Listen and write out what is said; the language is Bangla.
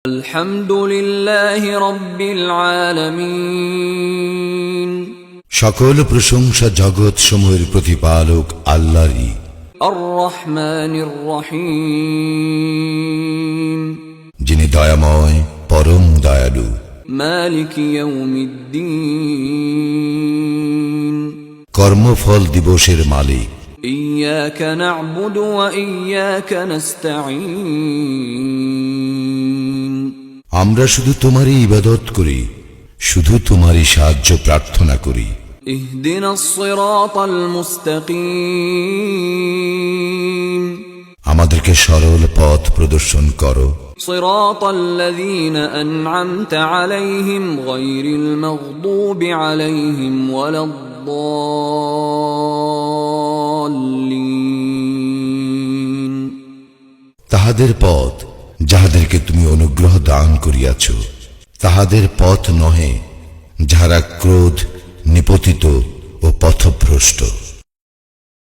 আলহামদুলিল্লাহি রাব্বিল আলামিন। সকল প্রশংসা জগৎ সমূহের প্রতিপালক আল্লাহরই। আর রহমানির রহিম, যিনি দয়াময় পরম দয়ালু। মালিক ইয়াউমিদ্দিন, কর্মফল দিবসের মালিক। ইয়াকা না'বুদু ওয়া ইয়াকা নাস্তাঈন, আমরা শুধু তোমারই ইবাদত করি, শুধু তোমারই সাহায্য প্রার্থনা করি। ইহদিনাস সিরাতাল মুস্তাকিম, আমাদেরকে সরল পথ প্রদর্শন করো। সিরাতাল্লাযীনা আন'আমতা আলাইহিম গায়রিল মাগদুবি আলাইহিম ওয়ালাদ-দাল্লিন, তাহাদের পথ যাহাদেরকে তুমি অনুগ্রহ দান করিয়াছ, তাহাদের পথ নহে যাহারা ক্রোধ নিপতিত ও পথভ্রষ্ট।